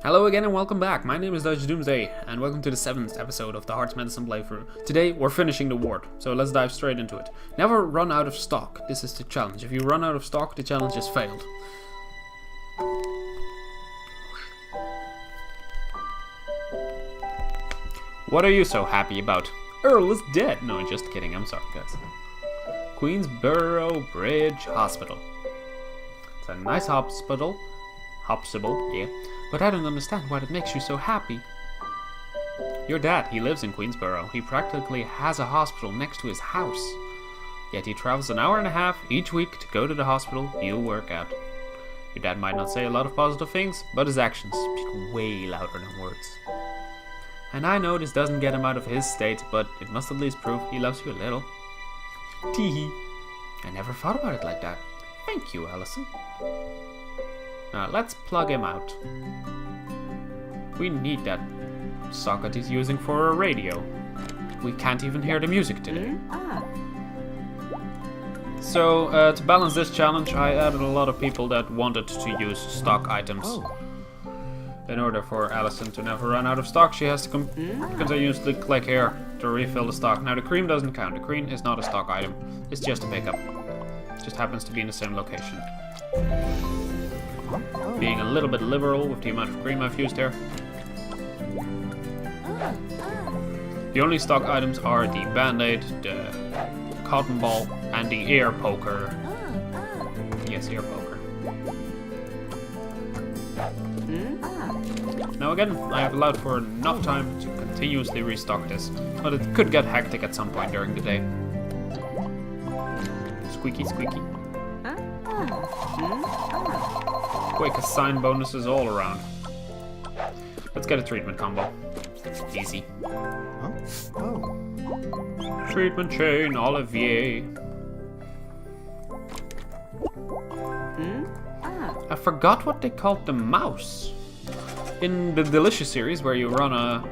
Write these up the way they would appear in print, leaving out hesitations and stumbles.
Hello again and welcome back. My name is Dutchdoomsday and welcome to the 7th episode of the Heart's Medicine playthrough. Today we're finishing the ward, so let's dive straight into it. Never run out of stock. This is the challenge. If you run out of stock, the challenge is failed. What are you so happy about? Earl is dead. No, just kidding. I'm sorry, guys. Queensborough Bridge Hospital. It's a nice hospital. Yeah. But I don't understand why that makes you so happy. Your dad, he lives in Queensborough. He practically has a hospital next to his house. Yet he travels an hour and a half each week to go to the hospital he'll work at. Your dad might not say a lot of positive things, but his actions speak way louder than words. And I know this doesn't get him out of his state, but it must at least prove he loves you a little. Teehee. I never thought about it like that. Thank you, Allison. Now let's plug him out. We need that socket he's using for a radio. We can't even hear the music today. So to balance this challenge, I added a lot of people that wanted to use stock items. In order for Allison to never run out of stock, she has to continuously click here to refill the stock. Now the cream doesn't count. The cream is not a stock item. It's just a pickup. It just happens to be in the same location. Being a little bit liberal with the amount of cream I've used here. The only stock items are the band-aid, the cotton ball, and the ear poker. Yes, ear poker. Now again, I have allowed for enough time to continuously restock this, but it could get hectic at some point during the day. Squeaky, squeaky. Quick assign bonuses all around. Let's get a treatment combo. Easy. Treatment chain, Olivier. I forgot what they called the mouse. In the Delicious series, where you run a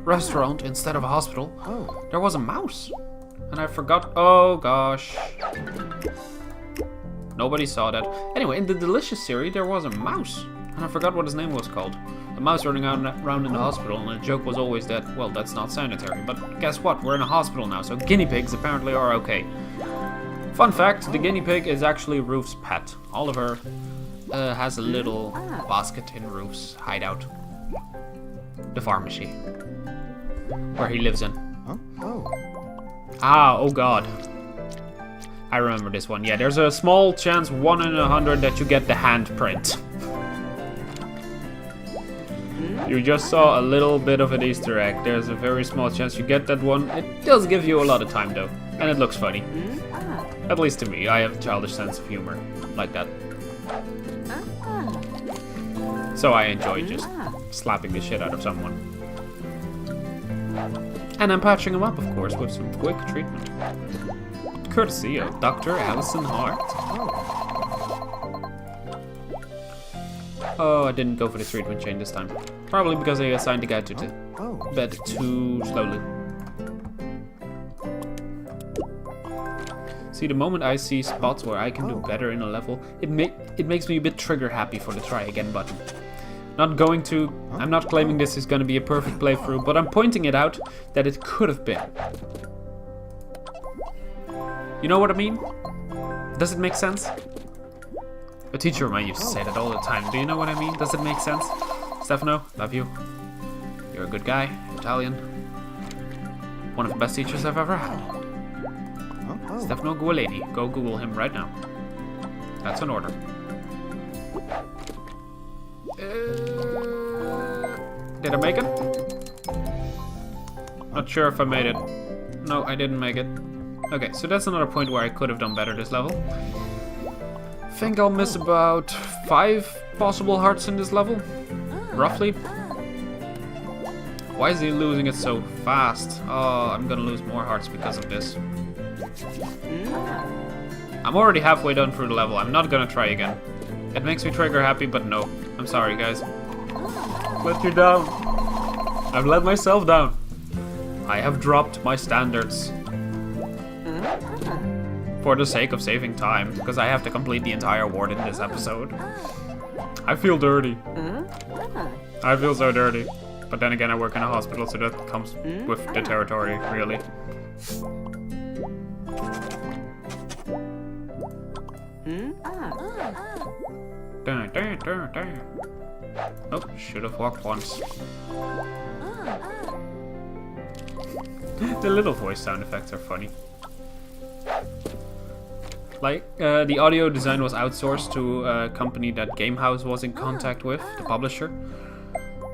restaurant instead of a hospital, there was a mouse. And I forgot. Oh gosh. Nobody saw that. Anyway, in the Delicious series, there was a mouse. And I forgot what his name was called. A mouse running around in the hospital, and the joke was always that, well, that's not sanitary. But guess what? We're in a hospital now, so guinea pigs apparently are okay. Fun fact, the guinea pig is actually Rufe's pet. Oliver has a little basket in Rufe's hideout. The pharmacy. Where he lives in. Oh god. I remember this one. Yeah, there's a small chance, 1 in 100, that you get the handprint. You just saw a little bit of an Easter egg. There's a very small chance you get that one. It does give you a lot of time though. And it looks funny. At least to me. I have a childish sense of humor. Like that. So I enjoy just slapping the shit out of someone. And I'm patching him up, of course, with some quick treatment. Courtesy of Dr. Allison Hart. Oh, I didn't go for the treatment chain this time. Probably because I assigned the guy to the bed too slowly. See, the moment I see spots where I can do better in a level, it makes me a bit trigger happy for the try again button. I'm not claiming this is going to be a perfect playthrough, but I'm pointing it out that it could have been. You know what I mean? Does it make sense? A teacher of mine used to say that all the time. Do you know what I mean? Does it make sense? Stefano, love you. You're a good guy. Italian. One of the best teachers I've ever had. Stefano Gualeni. Go Google him right now. That's an order. Did I make it? Not sure if I made it. No, I didn't make it. Okay, so that's another point where I could have done better this level. Think I'll miss about 5 possible hearts in this level. Roughly. Why is he losing it so fast? Oh, I'm gonna lose more hearts because of this. I'm already halfway done through the level. I'm not gonna try again. It makes me trigger happy, but no. I'm sorry, guys. Let you down. I've let myself down. I have dropped my standards. For the sake of saving time, because I have to complete the entire ward in this episode. I feel dirty. I feel so dirty. But then again, I work in a hospital, so that comes with the territory, really. Oh, should have walked once. The little voice sound effects are funny. Like, the audio design was outsourced to a company that Gamehouse was in contact with, the publisher.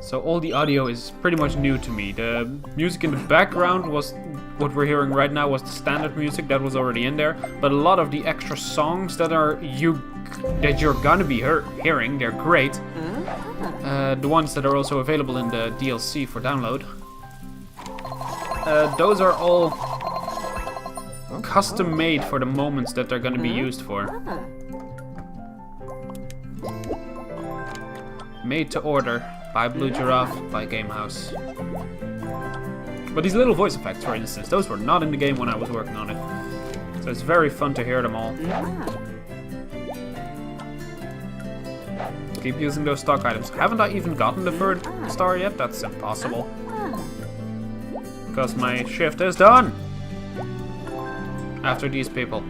So all the audio is pretty much new to me. The music in the background was, what we're hearing right now was the standard music that was already in there. But a lot of the extra songs that you're gonna be hearing, they're great. The ones that are also available in the DLC for download. Those are all custom made for the moments that they're gonna be used for. Made to order by Blue Giraffe by Gamehouse. But these little voice effects, for instance, those were not in the game when I was working on it. So it's very fun to hear them all. Keep using those stock items. Haven't I even gotten the 3rd star yet? That's impossible. Because my shift is done! After these people.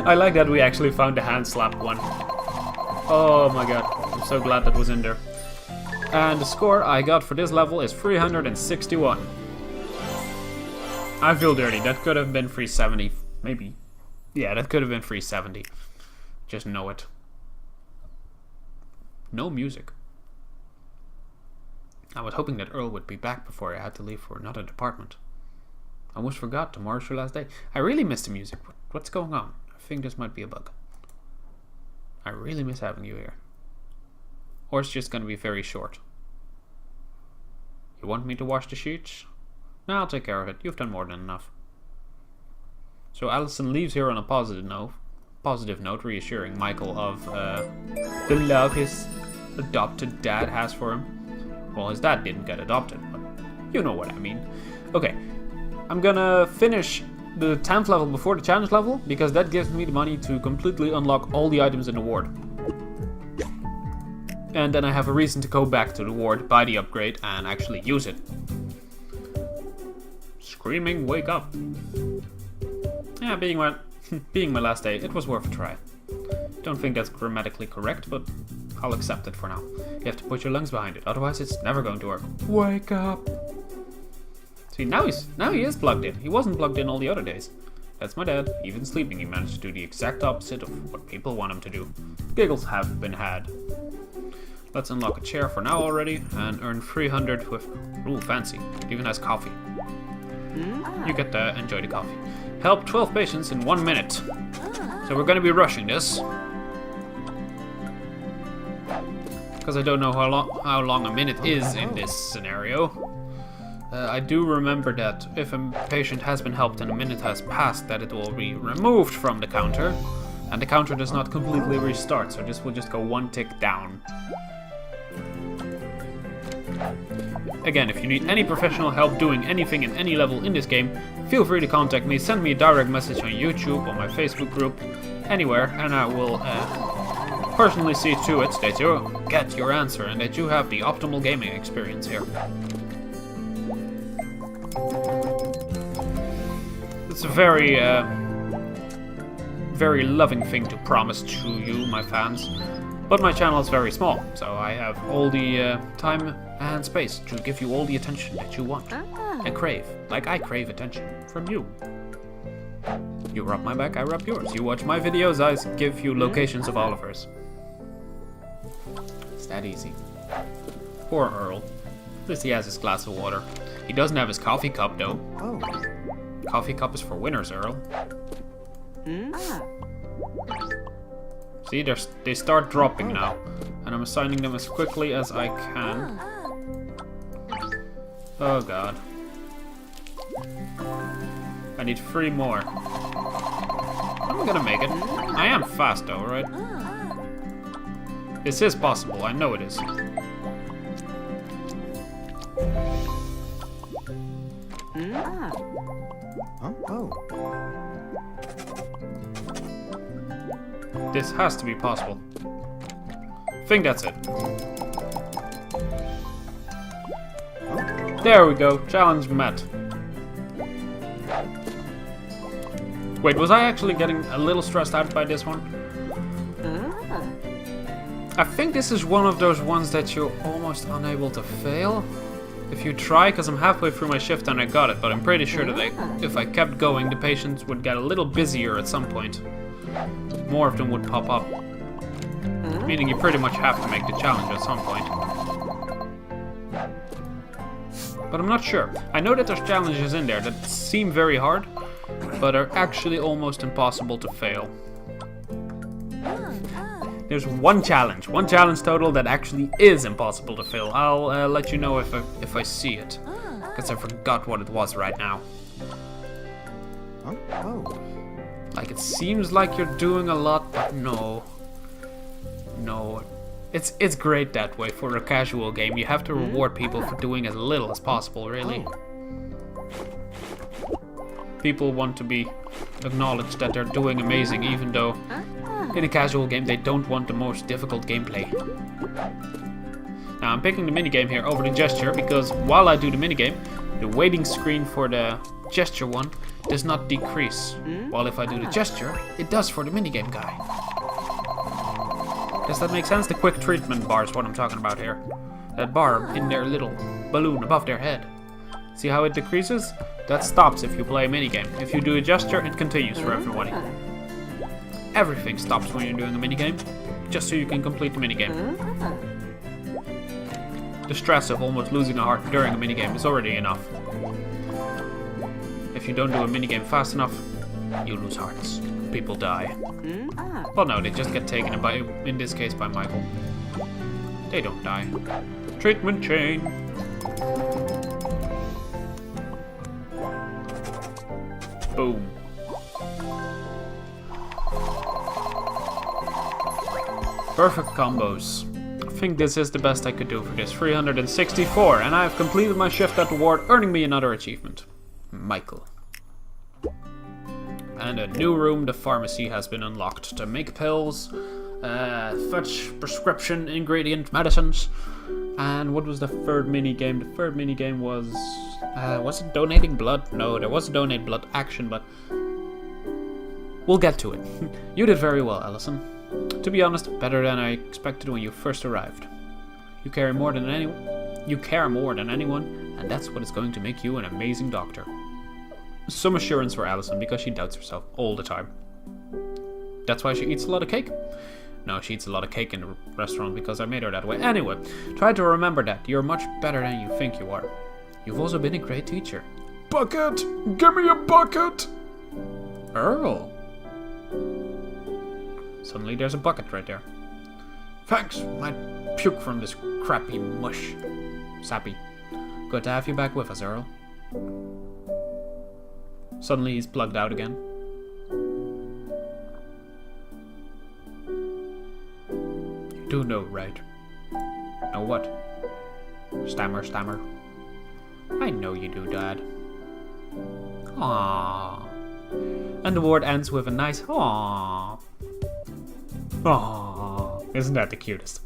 I like that we actually found the hand slap one. Oh my god, I'm so glad that was in there. And the score I got for this level is 361. I feel dirty, that could have been 370, maybe. Yeah, that could have been 370. Just know it. No music. I was hoping that Earl would be back before I had to leave for another department. I almost forgot, tomorrow's your last day. I really miss the music. What's going on? I think this might be a bug. I really miss having you here. Or it's just going to be very short. You want me to wash the sheets? No, I'll take care of it. You've done more than enough. So Allison leaves here on a positive note, reassuring Michael of the love his adopted dad has for him. Well, his dad didn't get adopted, but you know what I mean. Okay, I'm gonna finish the 10th level before the challenge level, because that gives me the money to completely unlock all the items in the ward. And then I have a reason to go back to the ward, buy the upgrade, and actually use it. Screaming, wake up. Yeah, being my last day, it was worth a try. Don't think that's grammatically correct, but I'll accept it for now. You have to put your lungs behind it, otherwise it's never going to work. Wake up! See, now he is plugged in. He wasn't plugged in all the other days. That's my dad. Even sleeping, he managed to do the exact opposite of what people want him to do. Giggles have been had. Let's unlock a chair for now already, and earn 300 with... Ooh, fancy. It even has coffee. You get to enjoy the coffee. Help 12 patients in 1 minute. So we're gonna be rushing this. Because I don't know how long a minute is in this scenario. I do remember that if a patient has been helped and a minute has passed, that it will be removed from the counter. And the counter does not completely restart, so this will just go 1 tick down. Again, if you need any professional help doing anything in any level in this game, feel free to contact me, send me a direct message on YouTube, on my Facebook group, anywhere, and I will personally see to it that you get your answer and that you have the optimal gaming experience here. It's a very loving thing to promise to you, my fans. But my channel is very small, so I have all the time and space to give you all the attention that you want and crave. Like I crave attention from you. You rub my back, I rub yours. You watch my videos, I give you locations of Oliver's. It's that easy. Poor Earl. At least he has his glass of water. He doesn't have his coffee cup, though. Oh. Coffee cup is for winners, Earl. See, they start dropping now. And I'm assigning them as quickly as I can. Oh god. I need 3 more. I'm gonna make it. I am fast though, right? This is possible, I know it is. This has to be possible. I think that's it. There we go. Challenge met. Wait, was I actually getting a little stressed out by this one? I think this is one of those ones that you're almost unable to fail. If you try, because I'm halfway through my shift and I got it, but I'm pretty sure that if I kept going, the patients would get a little busier at some point. More of them would pop up. Meaning you pretty much have to make the challenge at some point. But I'm not sure. I know that there's challenges in there that seem very hard, but are actually almost impossible to fail. There's one challenge total that actually is impossible to fail. I'll let you know if I see it, because I forgot what it was right now. Like, it seems like you're doing a lot, but no. It's great that way for a casual game. You have to reward people for doing as little as possible, really. People want to be acknowledged that they're doing amazing, even though in a casual game they don't want the most difficult gameplay. Now I'm picking the minigame here over the gesture, because while I do the minigame, the waiting screen for the gesture one does not decrease. While if I do the gesture, it does for the minigame guy. Does that make sense? The quick treatment bar is what I'm talking about here. That bar in their little balloon above their head. See how it decreases? That stops if you play a minigame. If you do a gesture, it continues for everybody. Everything stops when you're doing a minigame, just so you can complete the minigame. The stress of almost losing a heart during a minigame is already enough. If you don't do a minigame fast enough, you lose hearts. People die. Well, no, they just get taken by, in this case, by Michael. They don't die. Treatment chain. Boom. Perfect combos. I think this is the best I could do for this. 364, and I have completed my shift at the ward, earning me another achievement. Michael. And a new room, the pharmacy, has been unlocked to make pills, fetch prescription ingredient medicines. And what was the third minigame? The third minigame was it donating blood? No, there was a donate blood action, but we'll get to it. You did very well, Allison. To be honest, better than I expected when you first arrived. You care more than anyone, and that's what is going to make you an amazing doctor. Some assurance for Allison, because she doubts herself all the time. That's why she eats a lot of cake? No, she eats a lot of cake in the restaurant because I made her that way. Anyway, try to remember that. You're much better than you think you are. You've also been a great teacher. Bucket! Give me a bucket! Earl! Suddenly there's a bucket right there. Thanks! Might puke from this crappy mush. Sappy. Good to have you back with us, Earl. Suddenly he's plugged out again. You do know, right? Know what? Stammer, stammer. I know you do, Dad. Aww. And the word ends with a nice aww. Aww. Isn't that the cutest?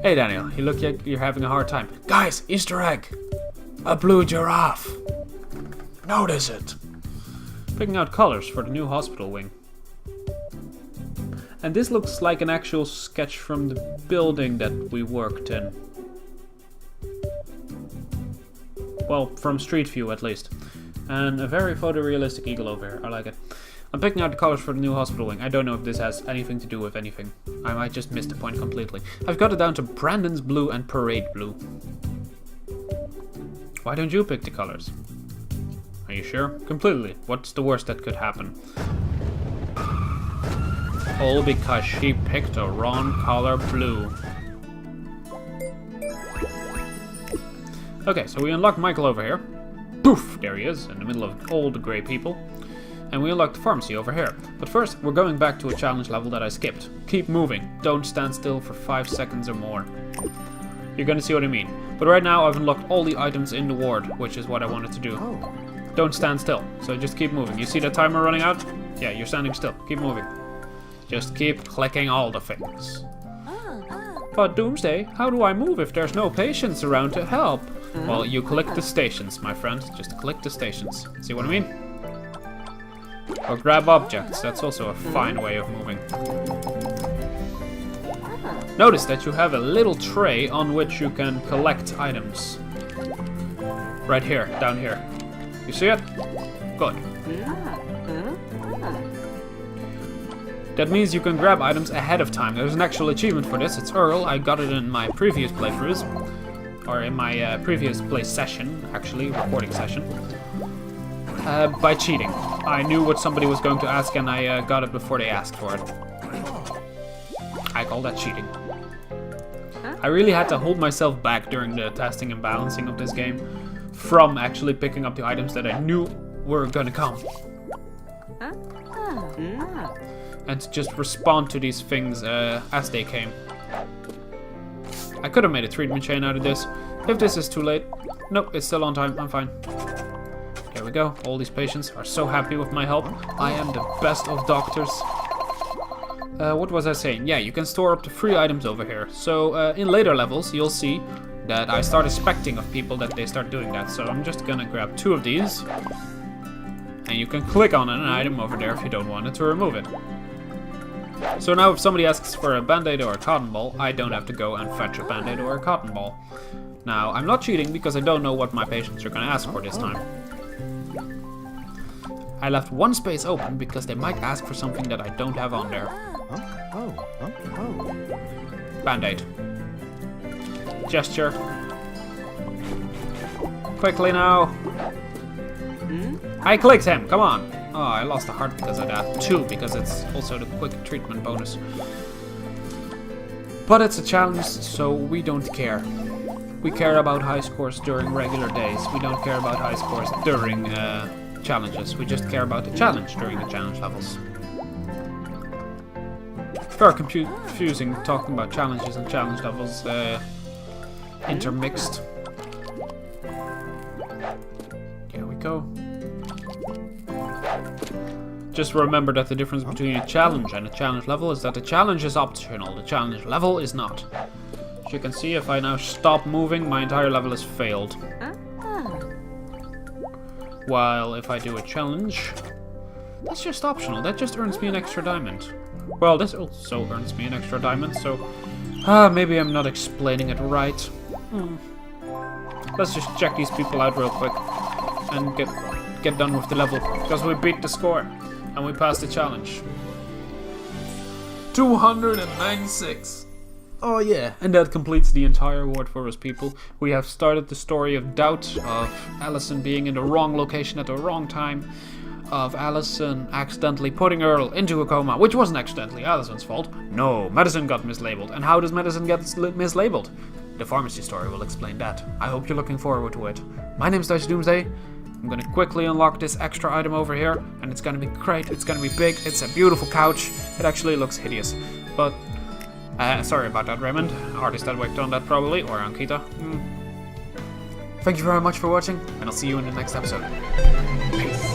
Hey Daniel, you look like you're having a hard time. Guys, Easter egg! A blue giraffe! Notice it! Picking out colors for the new hospital wing. And this looks like an actual sketch from the building that we worked in. Well, from Street View at least. And a very photorealistic eagle over here. I like it. I'm picking out the colors for the new hospital wing. I don't know if this has anything to do with anything. I might just miss the point completely. I've got it down to Brandon's blue and Parade blue. Why don't you pick the colors? Are you sure? Completely. What's the worst that could happen? All because she picked a wrong color blue. Okay, so we unlocked Michael over here. Poof! There he is, in the middle of all the grey people. And we unlocked the pharmacy over here. But first, we're going back to a challenge level that I skipped. Keep moving. Don't stand still for 5 seconds or more. You're gonna see what I mean. But right now, I've unlocked all the items in the ward, which is what I wanted to do. Don't stand still. So just keep moving. You see the timer running out? Yeah, you're standing still. Keep moving. Just keep clicking all the things. But Doomsday, how do I move if there's no patients around to help? Well, you click the stations, my friend. Just click the stations. See what I mean? Or grab objects. That's also a fine way of moving. Notice that you have a little tray on which you can collect items. Right here, down here. You see it? Good. That means you can grab items ahead of time. There's an actual achievement for this. It's Earl. I got it in my previous playthroughs. Or in my previous play session, actually, recording session. By cheating. I knew what somebody was going to ask and I got it before they asked for it. I call that cheating. I really had to hold myself back during the testing and balancing of this game from actually picking up the items that I knew were gonna come. And to just respond to these things as they came. I could have made a treatment chain out of this. If this is too late. Nope, it's still on time. I'm fine. There we go. All these patients are so happy with my help. I am the best of doctors. What was I saying? Yeah, you can store up to 3 items over here. So in later levels, you'll see that I start expecting of people that they start doing that. So I'm just gonna grab 2 of these. And you can click on an item over there if you don't want it to remove it. So now if somebody asks for a band-aid or a cotton ball, I don't have to go and fetch a band-aid or a cotton ball. Now, I'm not cheating because I don't know what my patients are gonna ask for this time. I left 1 space open because they might ask for something that I don't have on there. Band-aid. Gesture. Quickly now. I clicked him, come on. Oh, I lost a heart because of that. 2, because it's also the quick treatment bonus. But it's a challenge, so we don't care. We care about high scores during regular days. We don't care about high scores during challenges. We just care about the challenge during the challenge levels. Very confusing talking about challenges and challenge levels intermixed. Here we go. Just remember that the difference between a challenge and a challenge level is that the challenge is optional, the challenge level is not. As you can see, if I now stop moving, my entire level has failed. While if I do a challenge, that's just optional, that just earns me an extra diamond. Well, this also earns me an extra diamond, so maybe I'm not explaining it right. Let's just check these people out real quick and get done with the level, because we beat the score and we passed the challenge. 296. Oh yeah, and that completes the entire award for us people. We have started the story of doubt, of Allison being in the wrong location at the wrong time, of Allison accidentally putting Earl into a coma, which wasn't accidentally Allison's fault. No, medicine got mislabeled. And how does medicine get mislabeled? The pharmacy story will explain that. I hope you're looking forward to it. My name's Dutchdoomsday. I'm gonna quickly unlock this extra item over here, and it's gonna be great, it's gonna be big, it's a beautiful couch. It actually looks hideous, but sorry about that, Raymond. Artist that worked on that probably, or Ankita. Thank you very much for watching, and I'll see you in the next episode. Peace.